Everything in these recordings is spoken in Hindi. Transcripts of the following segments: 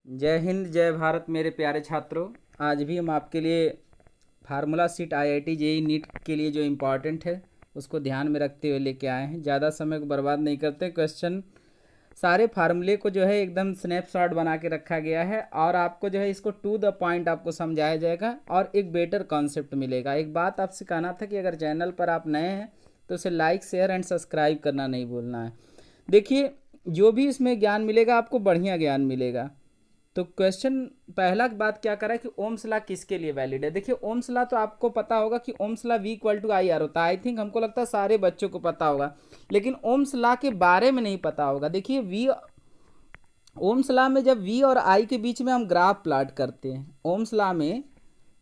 जय हिंद जय भारत मेरे प्यारे छात्रों। आज भी हम आपके लिए formula sheet IIT JEE NEET के लिए जो इम्पोर्टेंट है उसको ध्यान में रखते हुए लेके आए हैं। ज़्यादा समय को बर्बाद नहीं करते। क्वेश्चन सारे फार्मूले को जो है एकदम स्नैपशॉट बना के रखा गया है और आपको जो है इसको टू द पॉइंट आपको समझाया जाएगा और एक बेटर कॉन्सेप्ट मिलेगा। एक बात आपसे कहना था कि अगर चैनल पर आप नए हैं तो उसे लाइक शेयर एंड सब्सक्राइब करना नहीं भूलना है। देखिए, जो भी इसमें ज्ञान मिलेगा आपको बढ़िया ज्ञान मिलेगा। तो क्वेश्चन पहला बात क्या करा है कि ओम्स लॉ किसके लिए वैलिड है। देखिए, ओम्स लॉ तो आपको पता होगा कि ohms law V equal to I R होता है। आई थिंक हमको लगता है सारे बच्चों को पता होगा, लेकिन ओम्स लॉ के बारे में नहीं पता होगा। देखिए, ओम्स लॉ में जब V और I के बीच में हम ग्राफ प्लॉट करते हैं, ओम्स लॉ में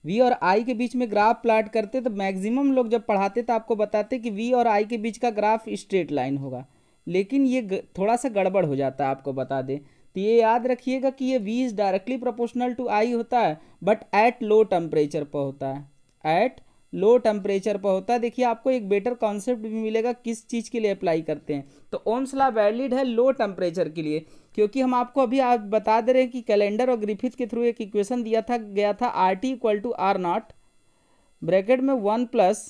V और I के बीच में ग्राफ प्लॉट करते हैं तो मैक्सिमम लोग जब पढ़ाते तो आपको बताते कि V और I के बीच का ग्राफ स्ट्रेट लाइन होगा, लेकिन ये थोड़ा सा गड़बड़ हो जाता है। आपको बता दें तो ये याद रखिएगा कि ये V is directly proportional to I होता है, बट एट लो टेम्परेचर पर होता है। एट लो टेम्परेचर पर होता है। देखिए, आपको एक बेटर कॉन्सेप्ट भी मिलेगा किस चीज़ के लिए अप्लाई करते हैं। तो ओम्स लॉ वैलिड है लो टेम्परेचर के लिए, क्योंकि हम आपको अभी आप बता दे रहे हैं कि कैलेंडर और ग्रिफिथ के थ्रू एक इक्वेशन दिया था गया था R T equal to R not bracket में 1 प्लस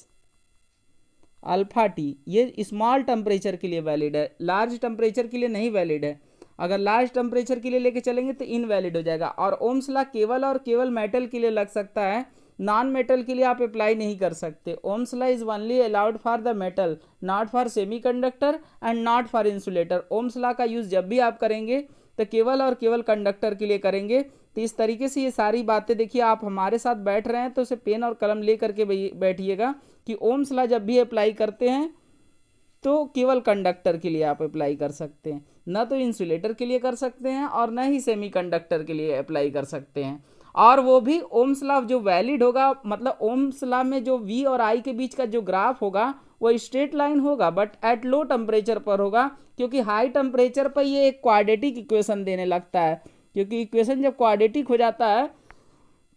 अल्फा टी। ये स्मॉल टेम्परेचर के लिए वैलिड है, लार्ज टेम्परेचर के लिए नहीं वैलिड है। अगर लार्ज टेम्परेचर के लिए लेके चलेंगे तो इनवैलिड हो जाएगा। और ओम्स लॉ केवल और केवल मेटल के लिए लग सकता है, नॉन मेटल के लिए आप अप्लाई नहीं कर सकते। Ohm's law is only allowed for the metal, not for semiconductor and not for insulator. Ohms law का यूज जब भी आप करेंगे तो केवल और केवल कंडक्टर के लिए करेंगे। तो इस तरीके से ये सारी बातें, देखिए आप हमारे साथ बैठ रहे हैं तो उसे पेन और कलम ले करके बैठिएगा कि ओम्स लॉ जब भी अप्लाई करते हैं तो केवल कंडक्टर के लिए आप अप्लाई कर सकते हैं, ना तो इंसुलेटर के लिए कर सकते हैं और ना ही सेमीकंडक्टर के लिए अप्लाई कर सकते हैं। और वो भी ओम्स लॉ जो वैलिड होगा, मतलब ओम्स लॉ में जो V और I के बीच का जो ग्राफ होगा वो स्ट्रेट लाइन होगा, बट एट लो टेम्परेचर पर होगा, क्योंकि हाई टेम्परेचर पर ये एक क्वाड्रेटिक इक्वेशन देने लगता है। क्योंकि इक्वेशन जब क्वाड्रेटिक हो जाता है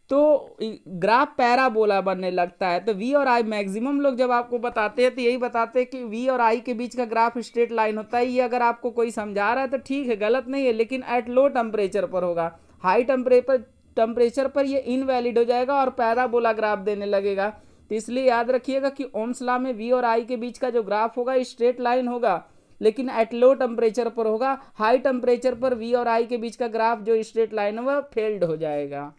तो ग्राफ पैराबोला बनने लगता है। तो V और I मैक्सिमम लोग जब आपको बताते हैं तो यही बताते हैं कि V और I के बीच का ग्राफ स्ट्रेट लाइन होता है। ये अगर आपको कोई समझा रहा है तो ठीक है, गलत नहीं है, लेकिन एट लो टेम्परेचर पर होगा। हाई टेम्परेचर पर ये इनवैलिड हो जाएगा और पैराबोला ग्राफ देने लगेगा। तो इसलिए याद रखिएगा कि ओम्स लॉ में V और I के बीच का जो ग्राफ होगा स्ट्रेट लाइन होगा, लेकिन एट लो टेम्परेचर पर होगा। हाई टेम्परेचर पर V और I के बीच का ग्राफ जो स्ट्रेट लाइन होगा फेल्ड हो जाएगा।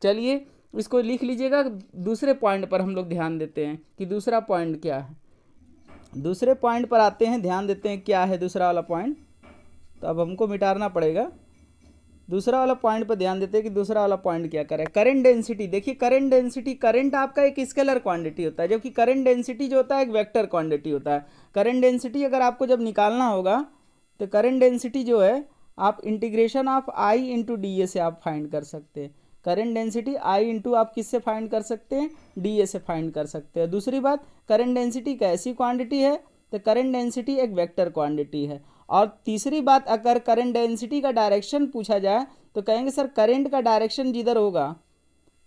चलिए इसको लिख लीजिएगा। दूसरे पॉइंट पर हम लोग ध्यान देते हैं कि दूसरा पॉइंट क्या है। दूसरे पॉइंट पर आते हैं, ध्यान देते हैं क्या है दूसरा वाला पॉइंट। तो अब हमको मिटाना पड़ेगा। दूसरा वाला पॉइंट पर ध्यान देते हैं कि दूसरा वाला पॉइंट क्या करे। Current density. देखिए, करंट डेंसिटी, करंट आपका एक स्केलर क्वांटिटी होता है, जबकि करंट डेंसिटी जो होता है एक वेक्टर क्वांटिटी होता है। करंट डेंसिटी अगर आपको जब निकालना होगा तो करंट डेंसिटी जो है आप integration of I into D A से आप फाइंड कर सकते हैं। करंट डेंसिटी आई इंटू आप किससे फाइंड कर सकते हैं, डी ए से फाइंड कर सकते हैं। दूसरी बात, करंट डेंसिटी कैसी क्वांटिटी है, तो करंट डेंसिटी एक वेक्टर क्वांटिटी है। और तीसरी बात, अगर करंट डेंसिटी का डायरेक्शन पूछा जाए तो कहेंगे सर करंट का डायरेक्शन जिधर होगा,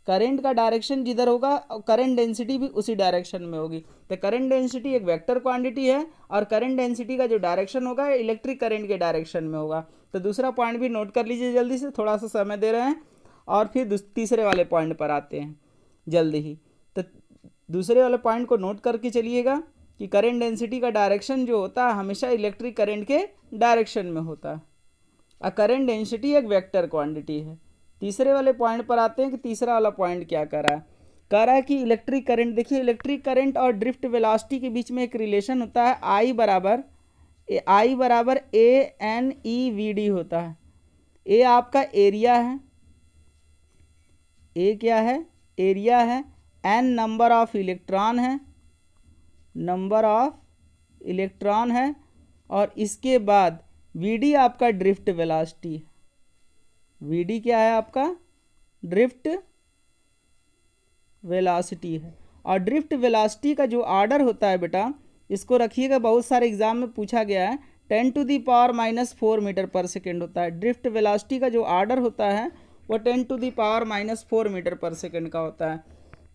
करंट का डायरेक्शन जिधर होगा करंट डेंसिटी भी उसी डायरेक्शन में होगी। तो करंट डेंसिटी एक वेक्टर क्वांटिटी है और करंट डेंसिटी का जो डायरेक्शन होगा इलेक्ट्रिक करंट के डायरेक्शन में होगा। तो दूसरा पॉइंट भी नोट कर लीजिए जल्दी से, थोड़ा सा समय दे रहे हैं। और फिर तीसरे वाले पॉइंट पर आते हैं जल्दी ही। तो दूसरे वाले पॉइंट को नोट करके चलिएगा कि करंट डेंसिटी का डायरेक्शन जो होता है हमेशा इलेक्ट्रिक करंट के डायरेक्शन में होता है और करंट डेंसिटी एक वेक्टर क्वांटिटी है। तीसरे वाले पॉइंट पर आते हैं कि तीसरा वाला पॉइंट क्या कर रहा है कि इलेक्ट्रिक करंट। देखिए, इलेक्ट्रिक करंट और ड्रिफ्ट वेलोसिटी के बीच में एक रिलेशन होता है, आई बराबर A N E V D होता है। ए आपका एरिया है, ए क्या है, एरिया है। एन नंबर ऑफ इलेक्ट्रॉन है, नंबर ऑफ इलेक्ट्रॉन है। और इसके बाद वीडी आपका ड्रिफ्ट वेलोसिटी है। वीडी क्या है आपका, ड्रिफ्ट वेलोसिटी है। और ड्रिफ्ट वेलोसिटी का जो ऑर्डर होता है बेटा, इसको रखिएगा, बहुत सारे एग्जाम में पूछा गया है। 10⁻⁻⁴ मीटर पर सेकेंड होता है। ड्रिफ्ट वेलोसिटी का जो ऑर्डर होता है वो 10⁻⁻⁴ मीटर पर सेकेंड का होता है।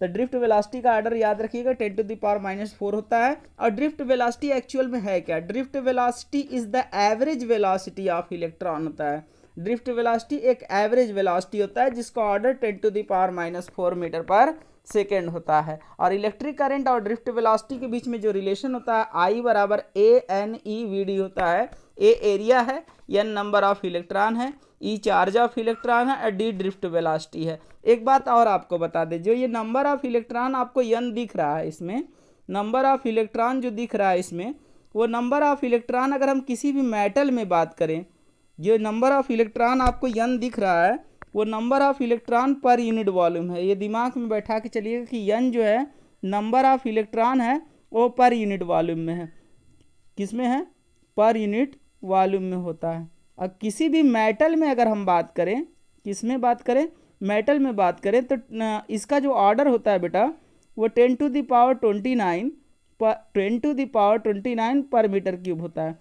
तो ड्रिफ्ट वेलोसिटी का ऑर्डर याद रखिएगा 10⁻⁻⁴ होता है। और ड्रिफ्ट वेलोसिटी एक्चुअल में है क्या, drift velocity is the average velocity of electron होता है। ड्रिफ्ट वेलोसिटी एक एवरेज वेलोसिटी होता है जिसका ऑर्डर 10⁻⁻⁴ मीटर पर सेकेंड होता है। और इलेक्ट्रिक करंट और ड्रिफ्ट वेलोसिटी के बीच में जो रिलेशन होता है I बराबर ANEVD होता है। A एरिया है, N नंबर ऑफ इलेक्ट्रॉन है, E चार्ज ऑफ इलेक्ट्रॉन है और D ड्रिफ्ट वेलोसिटी है। एक बात और आपको बता दें, जो ये नंबर ऑफ इलेक्ट्रॉन आपको N दिख रहा है, इसमें नंबर ऑफ इलेक्ट्रॉन जो दिख रहा है इसमें, वो नंबर ऑफ इलेक्ट्रॉन अगर हम किसी भी मेटल में बात करें, जो नंबर ऑफ इलेक्ट्रॉन आपको N दिख रहा है वो number of electron per unit volume है। ये दिमाग में बैठा के चलिएगा कि N जो है नंबर ऑफ इलेक्ट्रॉन है वो पर यूनिट वॉल्यूम में है। किस में है? पर यूनिट वॉल्यूम में होता है। अब किसी भी मेटल में अगर हम बात करें, किस में बात करें? मेटल में बात करें तो इसका जो ऑर्डर होता है बेटा वो 10⁻29 पर मीटर क्यूब होता है।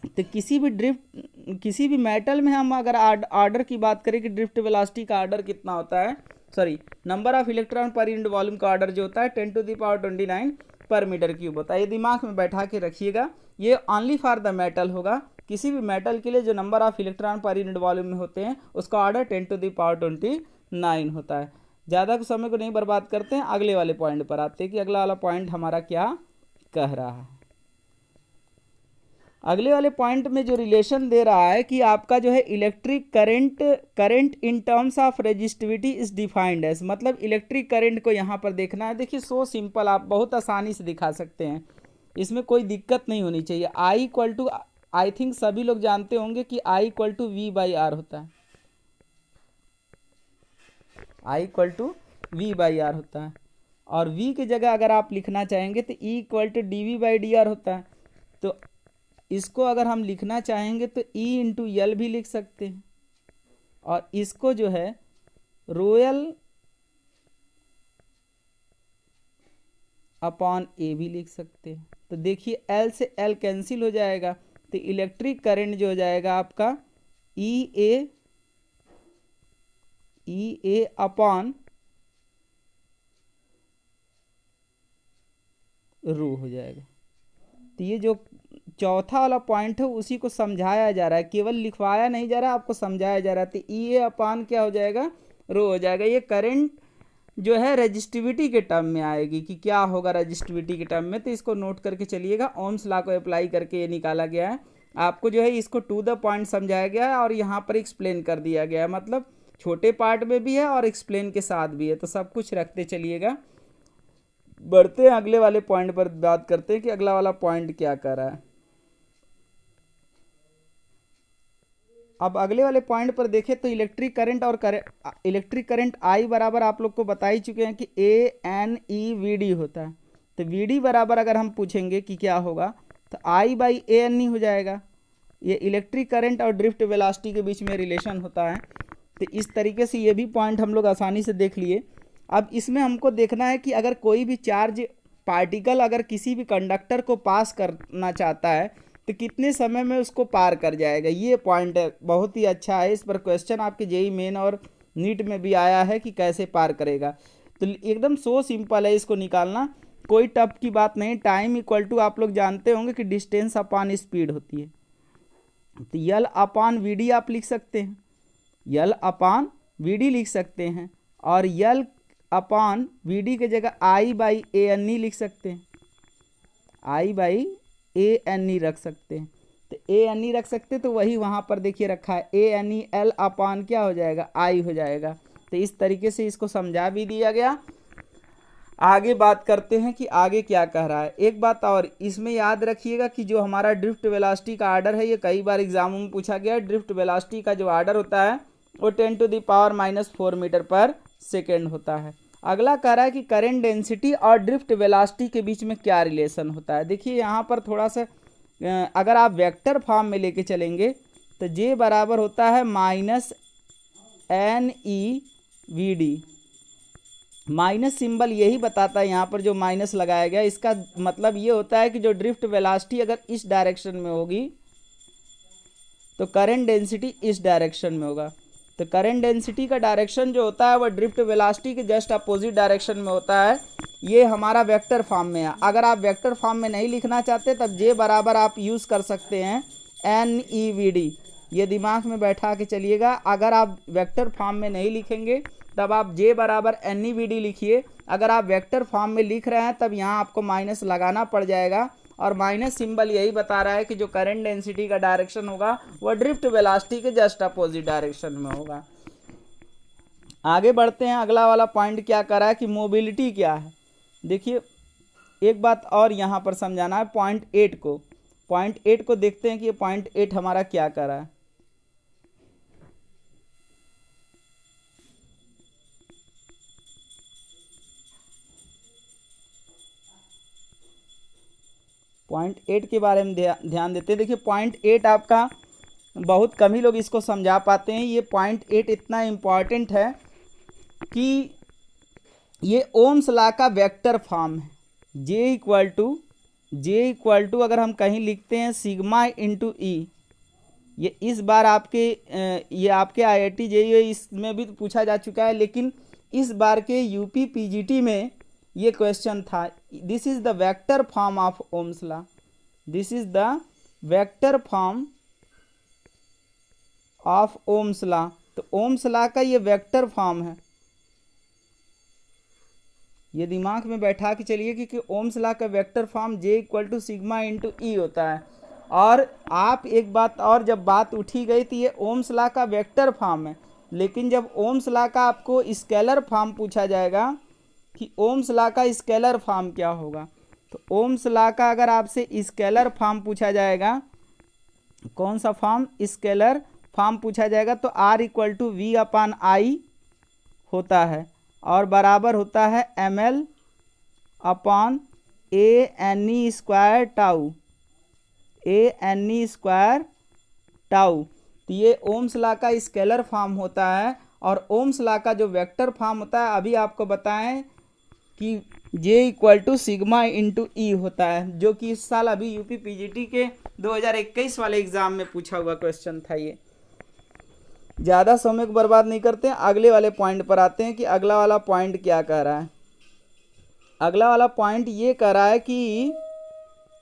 तो किसी भी मेटल में हम अगर ऑर्डर की बात करें कि ड्रिफ्ट वेलोसिटी का ऑर्डर कितना होता है, sorry number of electron per unit volume का ऑर्डर जो होता है 10⁻29 पर मीटर क्यूब होता है। ये दिमाग में बैठा के रखिएगा, ये ओनली फॉर द मेटल होगा। किसी भी मेटल के लिए जो number of electron per unit volume में होते हैं उसका ऑर्डर 10⁻29 होता है। ज़्यादा समय को नहीं बर्बाद करते हैं, अगले वाले पॉइंट पर आते हैं कि अगला वाला पॉइंट हमारा क्या कह रहा है। अगले वाले पॉइंट में जो रिलेशन दे रहा है कि आपका जो है electric current in terms of resistivity is defined as, मतलब इलेक्ट्रिक करंट को यहाँ पर देखना है। देखिए सो सिंपल, आप बहुत आसानी से दिखा सकते हैं, इसमें कोई दिक्कत नहीं होनी चाहिए। I equal to, I think सभी लोग जानते होंगे कि I इक्वल टू V/R होता है। I इक्वल टू V/R होता है और V की जगह अगर आप लिखना चाहेंगे तो E इक्वल टू dV/dR होता है। तो इसको अगर हम लिखना चाहेंगे तो E इंटू L भी लिख सकते हैं और इसको जो है ρL अपॉन A भी लिख सकते हैं। तो देखिए L से L कैंसिल हो जाएगा तो इलेक्ट्रिक करंट जो हो जाएगा आपका EA अपॉन रो हो जाएगा। तो ये जो चौथा वाला पॉइंट है उसी को समझाया जा रहा है, केवल लिखवाया नहीं जा रहा, आपको समझाया जा रहा है। तो EA अपॉन क्या हो जाएगा? रो हो जाएगा। ये करंट जो है रजिस्टिविटी के टर्म में आएगी कि क्या होगा रजिस्टिविटी के टर्म में, तो इसको नोट करके चलिएगा। ओम्स लॉ को अप्लाई करके ये निकाला गया है। आपको जो है इसको टू द पॉइंट समझाया गया है और यहाँ पर एक्सप्लेन कर दिया गया है, मतलब छोटे पार्ट में भी है और एक्सप्लेन के साथ भी है, तो सब कुछ रखते चलिएगा। बढ़ते हैं अगले वाले पॉइंट पर, बात करते हैं कि अगला वाला पॉइंट क्या कर रहा है। अब अगले वाले पॉइंट पर देखें तो इलेक्ट्रिक करंट I बराबर आप लोग को बता ही चुके हैं कि ANEVD होता है। तो VD बराबर अगर हम पूछेंगे कि क्या होगा तो I/ANE हो जाएगा। ये इलेक्ट्रिक करंट और ड्रिफ्ट वेलोसिटी के बीच में रिलेशन होता है। तो इस तरीके से ये भी पॉइंट हम लोग आसानी से देख लिए। अब इसमें हमको देखना है कि अगर कोई भी चार्ज पार्टिकल अगर किसी भी कंडक्टर को पास करना चाहता है तो कितने समय में उसको पार कर जाएगा। ये पॉइंट है, बहुत ही अच्छा है। इस पर क्वेश्चन आपके JEE मेन और नीट में भी आया है कि कैसे पार करेगा। तो एकदम सो सिंपल है इसको निकालना, कोई टफ की बात नहीं। टाइम इक्वल टू आप लोग जानते होंगे कि डिस्टेंस अपॉन स्पीड होती है। तो L अपॉन VD आप लिख सकते हैं, L अपॉन VD लिख सकते हैं और L अपॉन VD की जगह I/ANE लिख सकते हैं, I/ANE रख सकते हैं। तो ANE रख सकते तो वही वहाँ पर देखिए रखा है ANE, L अपॉन क्या हो जाएगा? I हो जाएगा। तो इस तरीके से इसको समझा भी दिया गया। आगे बात करते हैं कि आगे क्या कह रहा है। एक बात और इसमें याद रखिएगा कि जो हमारा ड्रिफ्ट वेलोसिटी का आर्डर है, ये कई बार एग्जामों में पूछा गया है। ड्रिफ्ट वेलोसिटी का जो आर्डर होता है वो 10⁻⁻⁴ मीटर पर सेकेंड होता है। अगला कह रहा है कि करंट डेंसिटी और ड्रिफ्ट वेलोसिटी के बीच में क्या रिलेशन होता है। देखिए यहाँ पर थोड़ा सा अगर आप वेक्टर फॉर्म में लेके चलेंगे तो J बराबर होता है -NEVD। माइनस सिंबल यही बताता है, यहाँ पर जो माइनस लगाया गया इसका मतलब ये होता है कि जो ड्रिफ्ट वेलोसिटी अगर इस डायरेक्शन में होगी तो करंट डेंसिटी इस डायरेक्शन में होगा। तो करंट डेंसिटी का डायरेक्शन जो होता है वह ड्रिफ्ट वेलोसिटी के जस्ट अपोजिट डायरेक्शन में होता है। ये हमारा वेक्टर फॉर्म में है। अगर आप वेक्टर फॉर्म में नहीं लिखना चाहते तब J बराबर आप यूज़ कर सकते हैं NEVD। ये दिमाग में बैठा के चलिएगा। अगर आप वेक्टर फॉर्म में नहीं लिखेंगे तब आप जे बराबर NEVD लिखिए। अगर आप वेक्टर फॉर्म में लिख रहे हैं तब यहाँ आपको माइनस लगाना पड़ जाएगा, और माइनस सिंबल यही बता रहा है कि जो करंट डेंसिटी का डायरेक्शन होगा वह ड्रिफ्ट वेलोसिटी के जस्ट अपोजिट डायरेक्शन में होगा। आगे बढ़ते हैं। अगला वाला पॉइंट क्या कर रहा है कि मोबिलिटी क्या है। देखिए एक बात और यहाँ पर समझाना है, पॉइंट 8 को देखते हैं कि ये पॉइंट 8 हमारा क्या कर रहा है। पॉइंट 8 के बारे में ध्यान देते हैं। देखिए पॉइंट 8 आपका बहुत कम ही लोग इसको समझा पाते हैं। ये पॉइंट 8 इतना इम्पॉर्टेंट है कि ये ओम्स लॉ का वेक्टर फॉर्म है। जे इक्वल टू अगर हम कहीं लिखते हैं सिग्मा इंटू ई, ये इस बार आपके ये आपके IIT JEE इसमें भी पूछा जा चुका है, लेकिन इस बार के UP PGT में ये क्वेश्चन था। This is the vector form of Ohm's law, this is the vector form of Ohm's law. तो ओम्स लॉ का ये वेक्टर फॉर्म है। ये दिमाग में बैठा के चलिए कि ओम्स लॉ का vector form J equal to sigma into E होता है। और आप एक बात और, जब बात उठी गई थी ये ओम्स लॉ का वेक्टर फॉर्म है, लेकिन जब ओम्स लॉ का आपको स्केलर फॉर्म पूछा जाएगा कि ओम्स लॉ का स्केलर फॉर्म क्या होगा, तो ओम्स लॉ का अगर आपसे स्केलर फॉर्म पूछा जाएगा, कौन सा फॉर्म, स्केलर फॉर्म पूछा जाएगा, तो R इक्वल टू V/I होता है और बराबर होता है ml/ANE square tau, ANE square tau. तो ये ओम्स लॉ का स्केलर फॉर्म होता है। और ओम्स लॉ का जो वेक्टर फॉर्म होता है अभी आपको बताएं कि जे equal to sigma into E होता है, जो कि इस साल अभी UP PGT के 2021 वाले एग्जाम में पूछा हुआ क्वेश्चन था। ये ज़्यादा समय को बर्बाद नहीं करते हैं, अगले वाले पॉइंट पर आते हैं कि अगला वाला पॉइंट क्या कह रहा है। अगला वाला पॉइंट ये कह रहा है कि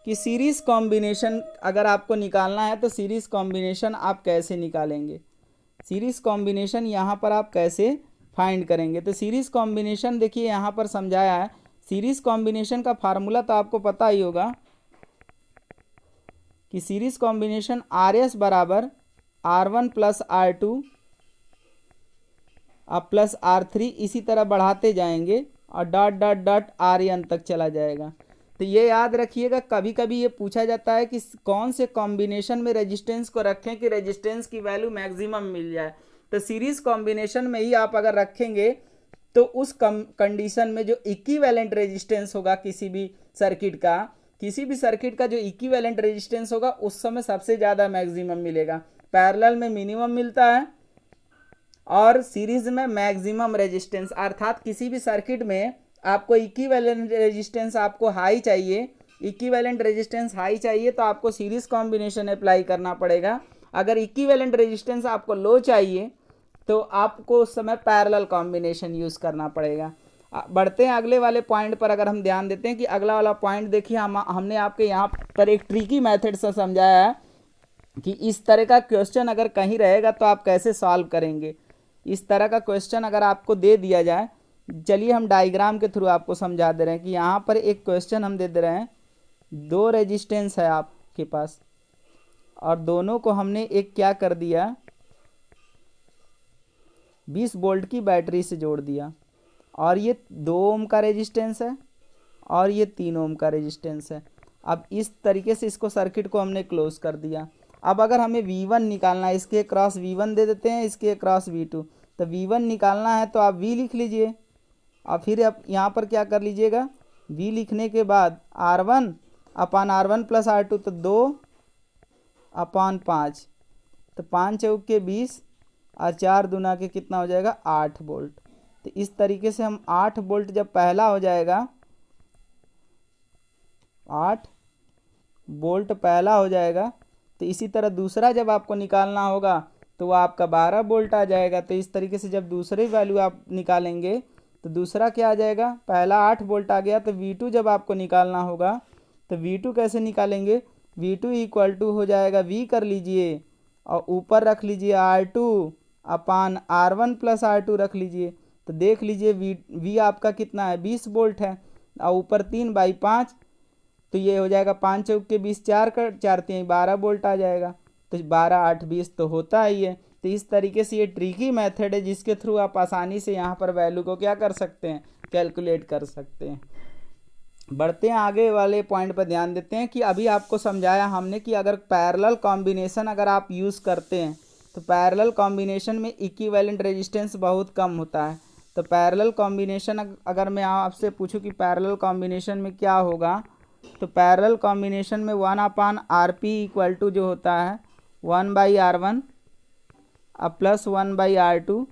सीरीज कॉम्बिनेशन अगर आपको निकालना है तो सीरीज कॉम्बिनेशन आप कैसे निकालेंगे, सीरीज कॉम्बिनेशन यहाँ पर आप कैसे फाइंड करेंगे। तो सीरीज कॉम्बिनेशन देखिए यहाँ पर समझाया है। सीरीज कॉम्बिनेशन का फार्मूला तो आपको पता ही होगा कि सीरीज कॉम्बिनेशन RS बराबर R1 प्लस R2 अब प्लस R3, इसी तरह बढ़ाते जाएंगे और डॉट डॉट डॉट RN तक चला जाएगा। तो ये याद रखिएगा, कभी कभी ये पूछा जाता है कि कौन से कॉम्बिनेशन में रेजिस्टेंस को रखें कि रेजिस्टेंस की वैल्यू मैक्सिमम मिल जाए। तो सीरीज कॉम्बिनेशन में ही आप अगर रखेंगे तो उस कंडीशन में जो इक्विवेलेंट रेजिस्टेंस होगा किसी भी सर्किट का जो इक्विवेलेंट रेजिस्टेंस होगा उस समय सबसे ज़्यादा मैक्सिमम मिलेगा। पैरेलल में मिनिमम मिलता है और सीरीज में मैक्सिमम रेजिस्टेंस, अर्थात किसी भी सर्किट में आपको इक्विवेलेंट रेजिस्टेंस आपको हाई चाहिए, इक्विवेलेंट रेजिस्टेंस हाई चाहिए तो आपको सीरीज कॉम्बिनेशन अप्लाई करना पड़ेगा। अगर इक्विवेलेंट रेजिस्टेंस आपको लो चाहिए तो आपको उस समय पैरेलल कॉम्बिनेशन यूज़ करना पड़ेगा। बढ़ते हैं अगले वाले पॉइंट पर। अगर हम ध्यान देते हैं कि अगला वाला पॉइंट देखिए, हमने आपके यहाँ पर एक ट्रिकी मेथड से समझाया है कि इस तरह का क्वेश्चन अगर कहीं रहेगा तो आप कैसे सॉल्व करेंगे। इस तरह का क्वेश्चन अगर आपको दे दिया जाए, चलिए हम डायग्राम के थ्रू आपको समझा दे रहे हैं कि यहाँ पर एक क्वेश्चन हम दे दे रहे हैं, दो रेजिस्टेंस है आपके पास और दोनों को हमने एक क्या कर दिया, 20 वोल्ट की बैटरी से जोड़ दिया और ये 2 ओम का रेजिस्टेंस है और ये 3 ओम का रेजिस्टेंस है। अब इस तरीके से इसको सर्किट को हमने क्लोज कर दिया। अब अगर हमें V1 निकालना है, इसके क्रॉस V1 दे देते हैं, इसके क्रॉस V2। तो V1 निकालना है तो आप V लिख लीजिए और फिर आप यहाँ पर क्या कर लीजिएगा, V लिखने के बाद R1/R1 प्लस R2, तो 2/5, तो 5 चौक के 20 और 4 दूना के कितना हो जाएगा, 8 वोल्ट। तो इस तरीके से हम 8 वोल्ट जब पहला हो जाएगा, 8 वोल्ट पहला हो जाएगा, तो इसी तरह दूसरा जब आपको निकालना होगा तो वो आपका 12 वोल्ट आ जाएगा। तो इस तरीके से जब दूसरी वैल्यू आप निकालेंगे तो दूसरा क्या आ जाएगा, पहला 8 वोल्ट आ गया। तो V2 जब आपको निकालना होगा तो V2 कैसे निकालेंगे, V2 इक्वल टू हो जाएगा, V कर लीजिए और ऊपर रख लीजिए R2 अपान R1 प्लस R2 रख लीजिए। तो देख लीजिए V आपका कितना है, 20 वोल्ट है, और ऊपर 3/5, तो ये हो जाएगा 5 चौक के 20, 4 कर 4 3 12 वोल्ट आ जाएगा। तो 12 8 20 तो होता ही है। तो इस तरीके से ये ट्रिकी मेथड है जिसके थ्रू आप आसानी से यहाँ पर वैल्यू को क्या कर सकते हैं, कैलकुलेट कर सकते हैं। बढ़ते हैं आगे वाले पॉइंट पर ध्यान देते हैं कि अभी आपको समझाया हमने कि अगर पैरेलल कॉम्बिनेशन अगर आप यूज़ करते हैं तो पैरेलल कॉम्बिनेशन में इक्विवेलेंट रेजिस्टेंस बहुत कम होता है। तो पैरेलल कॉम्बिनेशन अगर मैं आपसे पूछूं कि पैरेलल कॉम्बिनेशन में क्या होगा, तो पैरेलल कॉम्बिनेशन में 1/RP इक्वल टू जो होता है 1/R1 अब प्लस 1/R2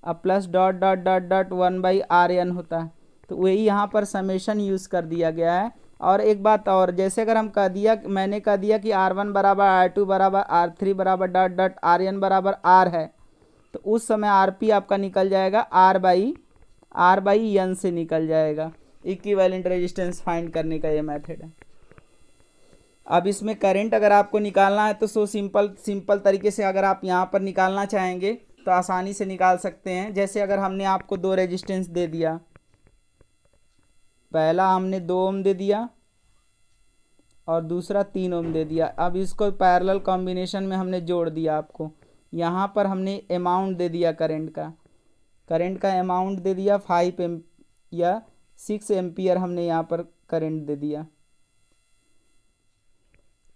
अब plus dot dot dot dot 1/RN होता है। तो वही यहाँ पर समेशन यूज़ कर दिया गया है। और एक बात और, जैसे अगर हम मैंने कह दिया कि R1 बराबर R2 बराबर R3 बराबर डॉट डॉट RN बराबर R है, तो उस समय RP आपका निकल जाएगा R/N से निकल जाएगा। इक्विवेलेंट रेजिस्टेंस फाइंड करने का ये मेथड है। अब इसमें करंट अगर आपको निकालना है तो सिंपल तरीके से अगर आप यहाँ पर निकालना चाहेंगे तो आसानी से निकाल सकते हैं। जैसे अगर हमने आपको 2 रेजिस्टेंस दे दिया, पहला हमने 2 ओम दे दिया और दूसरा 3 ओम दे दिया। अब इसको पैरेलल कॉम्बिनेशन में हमने जोड़ दिया आपको। यहाँ पर हमने अमाउंट दे दिया करंट का अमाउंट दे दिया 6 एम्पियर हमने यहाँ पर करंट दे दिया।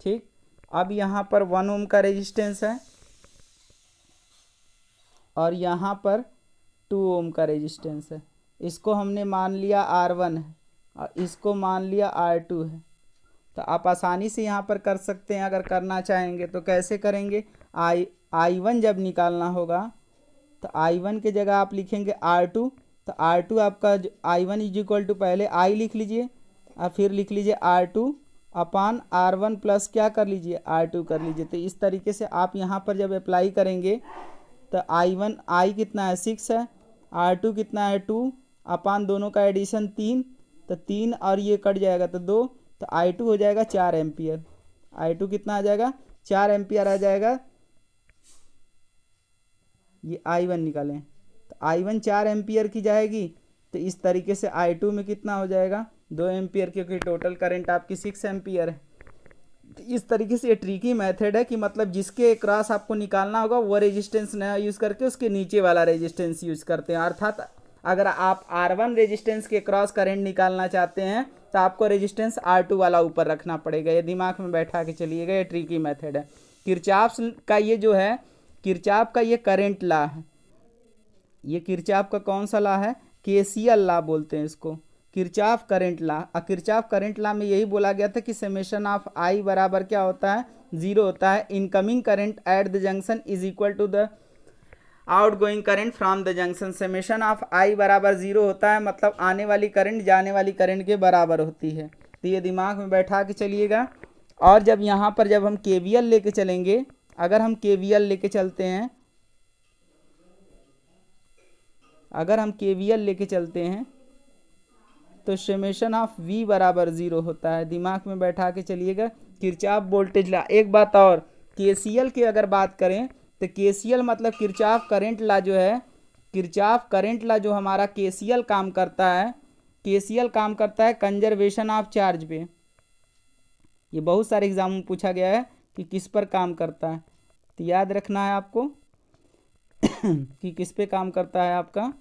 ठीक, अब यहाँ पर 1 ओम का रेजिस्टेंस है और यहाँ पर 2 ओम का रेजिस्टेंस है। इसको हमने मान लिया R1 है और इसको मान लिया R2 है। तो आप आसानी से यहाँ पर कर सकते हैं। अगर करना चाहेंगे तो कैसे करेंगे, I1 जब निकालना होगा तो I1 के जगह आप लिखेंगे R2। तो R2 आपका I1 इज इक्वल टू, पहले I लिख लीजिए और फिर लिख लीजिए R2 अपान R1 प्लस क्या कर लीजिए, R2 कर लीजिए। तो इस तरीके से आप यहाँ पर जब अप्लाई करेंगे तो I कितना है 6 है, R2 कितना है 2 अपान दोनों का एडिशन 3, तो 3 और ये कट जाएगा तो 2, तो I2 हो जाएगा 4 एम्पियर। I2 कितना आ जाएगा, 4 एम्पियर आ जाएगा। ये I1 निकालें तो I1 4 एम्पियर की जाएगी। तो इस तरीके से I2 में कितना हो जाएगा, 2 एम्पियर, क्योंकि टोटल करंट आपकी 6 एम्पियर है। तो इस तरीके से ये ट्रिकी मेथड है कि मतलब जिसके क्रॉस आपको निकालना होगा वो रेजिस्टेंस नया यूज़ करके उसके नीचे वाला रेजिस्टेंस यूज़ करते हैं। अर्थात अगर आप R1 रेजिस्टेंस के क्रॉस करंट निकालना चाहते हैं तो आपको रेजिस्टेंस R2 वाला ऊपर रखना पड़ेगा। ये दिमाग में बैठा के चलिएगा, ये ट्रिकी मेथड है। किरचॉफ का ये जो है, किरचॉफ का ये करंट लॉ है। ये किरचॉफ का कौन सा लॉ है, KCL लॉ बोलते हैं इसको, Kirchhoff current law. Kirchhoff current law में यही बोला गया था कि समेशन ऑफ I बराबर क्या होता है, 0 होता है। Incoming current at the junction is equal to the outgoing current from the junction. Summation of I बराबर 0 होता है, मतलब आने वाली करंट जाने वाली करंट के बराबर होती है। तो ये दिमाग में बैठा के चलिएगा। और जब यहाँ पर जब हम KVL लेके चलेंगे, अगर हम KVL लेके चलते हैं, अगर हम KVL लेके चलते हैं तो समेशन ऑफ V बराबर 0 होता है। दिमाग में बैठा के चलिएगा, किरचॉफ वोल्टेज लॉ। एक बात और, KCL की अगर बात करें तो KCL मतलब किरचॉफ करंट लॉ जो है, किरचॉफ करंट लॉ जो हमारा KCL काम करता है, KCL काम करता है कंजर्वेशन ऑफ चार्ज पे। ये बहुत सारे एग्जाम में पूछा गया है कि किस पर काम करता है, तो याद रखना है आपको कि किस पे काम करता है आपका